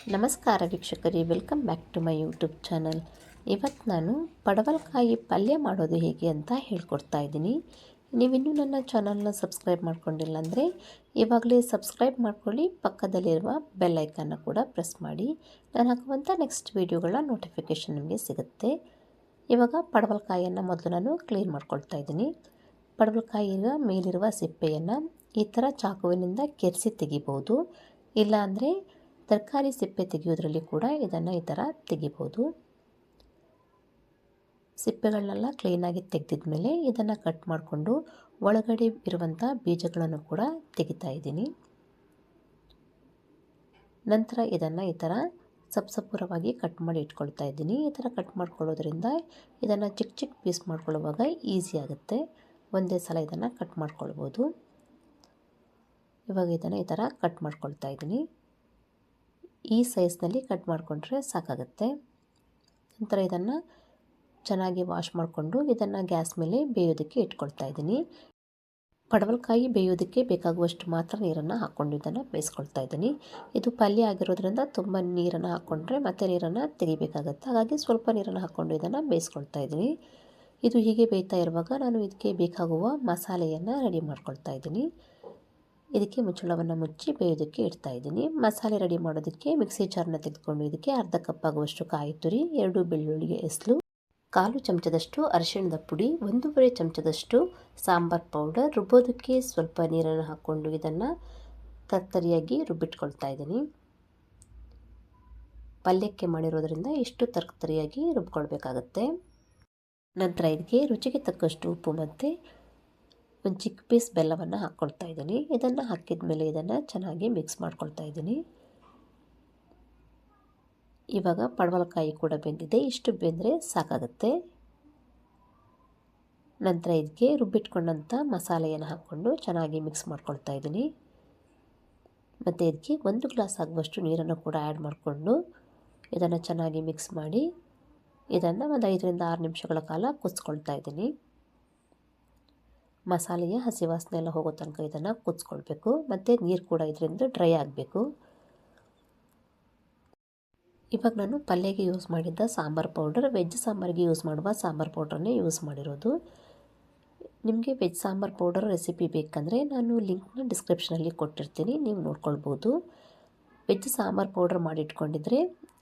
ನಮಸ್ಕಾರ ವೀಕ್ಷಕರೇ, welcome back to my YouTube channel. ಇವತ್ತು ನಾನು ಪಡವಲಕಾಯಿ ಪಲ್ಯ ಮಾಡೋದು ಹೇಗೆ ಅಂತ ಹೇಳ್ಕೊಡ್ತಾ ಇದ್ದೀನಿ. ನೀವಿನ್ನೂ ನನ್ನ ಚಾನಲ್ನ ಸಬ್ಸ್ಕ್ರೈಬ್ ಮಾಡ್ಕೊಂಡಿಲ್ಲ ಅಂದರೆ ಇವಾಗಲೇ ಸಬ್ಸ್ಕ್ರೈಬ್ ಮಾಡ್ಕೊಳ್ಳಿ, ಪಕ್ಕದಲ್ಲಿರುವ ಬೆಲ್ ಐಕನ್ನ ಕೂಡ ಪ್ರೆಸ್ ಮಾಡಿ. ನಾನು ಹಾಕುವಂಥ ನೆಕ್ಸ್ಟ್ ವೀಡಿಯೋಗಳ ನೋಟಿಫಿಕೇಷನ್ ನಿಮಗೆ ಸಿಗುತ್ತೆ. ಇವಾಗ ಪಡವಲಕಾಯಿಯನ್ನು ಮೊದಲು ನಾನು ಕ್ಲೀನ್ ಮಾಡ್ಕೊಳ್ತಾ ಇದ್ದೀನಿ. ಪಡವಲಕಾಯಿಯ ಮೇಲಿರುವ ಸಿಪ್ಪೆಯನ್ನು ಈ ಥರ ಚಾಕುವಿನಿಂದ ಕೆರೆಸಿ ತೆಗಿಬೋದು, ಇಲ್ಲ ಅಂದರೆ ತರಕಾರಿ ಸಿಪ್ಪೆ ತೆಗೆಯೋದ್ರಲ್ಲಿ ಕೂಡ ಇದನ್ನು ಈ ಥರ ತೆಗಿಬೋದು. ಸಿಪ್ಪೆಗಳನ್ನೆಲ್ಲ ಕ್ಲೀನಾಗಿ ತೆಗೆದಿದ ಮೇಲೆ ಇದನ್ನು ಕಟ್ ಮಾಡಿಕೊಂಡು ಒಳಗಡೆ ಇರುವಂಥ ಬೀಜಗಳನ್ನು ಕೂಡ ತೆಗಿತಾ ಇದ್ದೀನಿ. ನಂತರ ಇದನ್ನು ಈ ಥರ ಸಪ್ಸಪೂರವಾಗಿ ಕಟ್ ಮಾಡಿ ಇಟ್ಕೊಳ್ತಾ ಇದ್ದೀನಿ. ಈ ಥರ ಕಟ್ ಮಾಡ್ಕೊಳ್ಳೋದ್ರಿಂದ ಇದನ್ನು ಚಿಕ್ಕ ಚಿಕ್ಕ ಪೀಸ್ ಮಾಡ್ಕೊಳ್ಳುವಾಗ ಈಸಿ ಆಗುತ್ತೆ. ಒಂದೇ ಸಲ ಇದನ್ನು ಕಟ್ ಮಾಡ್ಕೊಳ್ಬೋದು. ಇವಾಗ ಇದನ್ನು ಈ ಥರ ಕಟ್ ಮಾಡ್ಕೊಳ್ತಾ ಇದ್ದೀನಿ. ಈ ಸೈಜ್ನಲ್ಲಿ ಕಟ್ ಮಾಡಿಕೊಂಡ್ರೆ ಸಾಕಾಗುತ್ತೆ. ನಂತರ ಇದನ್ನು ಚೆನ್ನಾಗಿ ವಾಶ್ ಮಾಡಿಕೊಂಡು ಇದನ್ನು ಗ್ಯಾಸ್ ಮೇಲೆ ಬೇಯೋದಕ್ಕೆ ಇಟ್ಕೊಳ್ತಾ ಇದ್ದೀನಿ. ಪಡವಲಕಾಯಿ ಬೇಯೋದಕ್ಕೆ ಬೇಕಾಗುವಷ್ಟು ಮಾತ್ರ ನೀರನ್ನು ಹಾಕ್ಕೊಂಡು ಇದನ್ನು ಬೇಯಿಸ್ಕೊಳ್ತಾ ಇದ್ದೀನಿ. ಇದು ಪಲ್ಯ ಆಗಿರೋದ್ರಿಂದ ತುಂಬ ನೀರನ್ನು ಹಾಕ್ಕೊಂಡ್ರೆ ಮತ್ತೆ ನೀರನ್ನು ತೆಗಿಬೇಕಾಗತ್ತೆ. ಹಾಗಾಗಿ ಸ್ವಲ್ಪ ನೀರನ್ನು ಹಾಕ್ಕೊಂಡು ಇದನ್ನು ಬೇಯಿಸ್ಕೊಳ್ತಾ ಇದ್ದೀನಿ. ಇದು ಹೀಗೆ ಬೇಯ್ತಾ ಇರುವಾಗ ನಾನು ಇದಕ್ಕೆ ಬೇಕಾಗುವ ಮಸಾಲೆಯನ್ನು ರೆಡಿ ಮಾಡ್ಕೊಳ್ತಾ ಇದ್ದೀನಿ. ಇದಕ್ಕೆ ಮುಚ್ಚಳವನ್ನು ಮುಚ್ಚಿ ಬೇಯೋದಕ್ಕೆ ಇಡ್ತಾ ಇದ್ದೀನಿ. ಮಸಾಲೆ ರೆಡಿ ಮಾಡೋದಕ್ಕೆ ಮಿಕ್ಸಿ ಜಾರನ್ನ ತೆಗೆದುಕೊಂಡು ಇದಕ್ಕೆ ಅರ್ಧ ಕಪ್ ಆಗುವಷ್ಟು ಕಾಯಿ ತುರಿ, 2 ಬೆಳ್ಳುಳ್ಳಿಗೆ ಎಸಳು, 1/4 ಚಮಚದಷ್ಟು ಅರಿಶಿಣದ ಪುಡಿ, 1.5 ಚಮಚದಷ್ಟು ಸಾಂಬಾರ್ ಪೌಡರ್, ರುಬ್ಬೋದಕ್ಕೆ ಸ್ವಲ್ಪ ನೀರನ್ನು ಹಾಕ್ಕೊಂಡು ಇದನ್ನು ತರ್ತರಿಯಾಗಿ ರುಬ್ಬಿಟ್ಕೊಳ್ತಾ ಇದ್ದೀನಿ. ಪಲ್ಯಕ್ಕೆ ಮಾಡಿರೋದ್ರಿಂದ ಇಷ್ಟು ತರ್ತರಿಯಾಗಿ ರುಬ್ಕೊಳ್ಬೇಕಾಗತ್ತೆ. ನಂತರ ಇದಕ್ಕೆ ರುಚಿಗೆ ತಕ್ಕಷ್ಟು ಉಪ್ಪು ಮತ್ತು ಒಂದು ಚಿಕ್ಕ ಪೀಸ್ ಬೆಲ್ಲವನ್ನು ಹಾಕ್ಕೊಳ್ತಾ ಇದ್ದೀನಿ. ಇದನ್ನು ಹಾಕಿದ ಮೇಲೆ ಇದನ್ನು ಚೆನ್ನಾಗಿ ಮಿಕ್ಸ್ ಮಾಡ್ಕೊಳ್ತಾ ಇದ್ದೀನಿ. ಇವಾಗ ಪಡವಲಕಾಯಿ ಕೂಡ ಬೆಂದಿದೆ, ಇಷ್ಟು ಬೆಂದರೆ ಸಾಕಾಗುತ್ತೆ. ನಂತರ ಇದಕ್ಕೆ ರುಬ್ಬಿಟ್ಕೊಂಡಂಥ ಮಸಾಲೆಯನ್ನು ಹಾಕ್ಕೊಂಡು ಚೆನ್ನಾಗಿ ಮಿಕ್ಸ್ ಮಾಡ್ಕೊಳ್ತಾ ಇದ್ದೀನಿ. ಮತ್ತು ಇದಕ್ಕೆ 1 ಗ್ಲಾಸ್ ಆಗುವಷ್ಟು ನೀರನ್ನು ಕೂಡ ಆ್ಯಡ್ ಮಾಡಿಕೊಂಡು ಇದನ್ನು ಚೆನ್ನಾಗಿ ಮಿಕ್ಸ್ ಮಾಡಿ ಇದನ್ನು ಒಂದು 5ರಿಂದ 6 ನಿಮಿಷಗಳ ಕಾಲ ಕುದಿಸ್ಕೊಳ್ತಾ ಇದ್ದೀನಿ. ಮಸಾಲೆಯ ಹಸಿ ವಾಸನೆ ಎಲ್ಲ ಹೋಗೋ ತನಕ ಇದನ್ನು ಕುದಿಸ್ಕೊಳ್ಬೇಕು. ಮತ್ತು ನೀರು ಕೂಡ ಇದರಿಂದ ಡ್ರೈ ಆಗಬೇಕು. ಇವಾಗ ನಾನು ಪಲ್ಯಗೆ ಯೂಸ್ ಮಾಡಿದ್ದ ಸಾಂಬಾರು ಪೌಡರ್ ವೆಜ್ ಸಾಂಬಾರಿಗೆ ಯೂಸ್ ಮಾಡುವ ಸಾಂಬಾರು ಪೌಡ್ರನ್ನೇ ಯೂಸ್ ಮಾಡಿರೋದು. ನಿಮಗೆ ವೆಜ್ ಸಾಂಬಾರು ಪೌಡರ್ ರೆಸಿಪಿ ಬೇಕಂದರೆ ನಾನು ಲಿಂಕ್ನ ಡಿಸ್ಕ್ರಿಪ್ಷನಲ್ಲಿ ಕೊಟ್ಟಿರ್ತೀನಿ, ನೀವು ನೋಡ್ಕೊಳ್ಬೋದು. ವೆಜ್ ಸಾಂಬಾರು ಪೌಡರ್ ಮಾಡಿಟ್ಕೊಂಡಿದ್ರೆ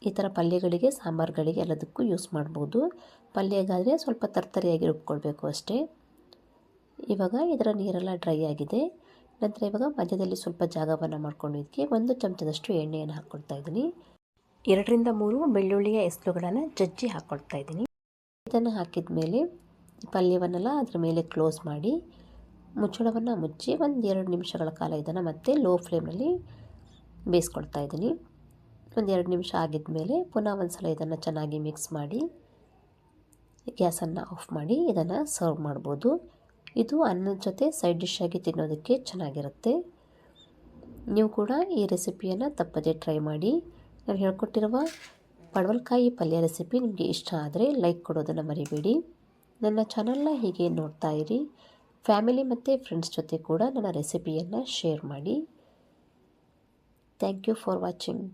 ಈ ಥರ ಪಲ್ಯಗಳಿಗೆ, ಸಾಂಬಾರುಗಳಿಗೆ ಎಲ್ಲದಕ್ಕೂ ಯೂಸ್ ಮಾಡ್ಬೋದು. ಪಲ್ಯಗಾದರೆ ಸ್ವಲ್ಪ ತರ್ತರಿಯಾಗಿ ರುಬ್ಕೊಳ್ಬೇಕು ಅಷ್ಟೇ. ಇವಾಗ ಇದರ ನೀರೆಲ್ಲ ಡ್ರೈ ಆಗಿದೆ. ನಂತರ ಇವಾಗ ಮಧ್ಯದಲ್ಲಿ ಸ್ವಲ್ಪ ಜಾಗವನ್ನು ಮಾಡ್ಕೊಂಡು ಇದಕ್ಕೆ 1 ಚಮಚದಷ್ಟು ಎಣ್ಣೆಯನ್ನು ಹಾಕ್ಕೊಳ್ತಾ ಇದ್ದೀನಿ. 2ರಿಂದ 3 ಬೆಳ್ಳುಳ್ಳಿಯ ಎಸಳುಗಳನ್ನು ಜಜ್ಜಿ ಹಾಕ್ಕೊಳ್ತಾ ಇದ್ದೀನಿ. ಇದನ್ನು ಹಾಕಿದ ಮೇಲೆ ಪಲ್ಯವನ್ನೆಲ್ಲ ಅದರ ಮೇಲೆ ಕ್ಲೋಸ್ ಮಾಡಿ ಮುಚ್ಚಳವನ್ನು ಮುಚ್ಚಿ 1-2 ನಿಮಿಷಗಳ ಕಾಲ ಇದನ್ನು ಮತ್ತೆ ಲೋ ಫ್ಲೇಮಲ್ಲಿ ಬೇಯಿಸ್ಕೊಳ್ತಾ ಇದ್ದೀನಿ. 1-2 ನಿಮಿಷ ಆಗಿದ ಮೇಲೆ ಪುನಃ ಒಂದು ಸಲ ಇದನ್ನು ಚೆನ್ನಾಗಿ ಮಿಕ್ಸ್ ಮಾಡಿ ಗ್ಯಾಸನ್ನು ಆಫ್ ಮಾಡಿ ಇದನ್ನು ಸರ್ವ್ ಮಾಡ್ಬೋದು. ಇದು ಅನ್ನದ ಜೊತೆ ಸೈಡ್ ಡಿಶ್ ಆಗಿ ತಿನ್ನೋದಕ್ಕೆ ಚೆನ್ನಾಗಿರುತ್ತೆ. ನೀವು ಕೂಡ ಈ ರೆಸಿಪಿಯನ್ನು ತಪ್ಪದೇ ಟ್ರೈ ಮಾಡಿ. ನಾನು ಹೇಳ್ಕೊಟ್ಟಿರುವ ಪಡವಲಕಾಯಿ ಪಲ್ಯ ರೆಸಿಪಿ ನಿಮಗೆ ಇಷ್ಟ ಆದರೆ ಲೈಕ್ ಕೊಡೋದನ್ನು ಮರಿಬೇಡಿ. ನನ್ನ ಚಾನಲ್ನ ಹೀಗೆ ನೋಡ್ತಾ ಇರಿ. ಫ್ಯಾಮಿಲಿ ಮತ್ತು ಫ್ರೆಂಡ್ಸ್ ಜೊತೆ ಕೂಡ ನನ್ನ ರೆಸಿಪಿಯನ್ನು ಶೇರ್ ಮಾಡಿ. Thank you for watching.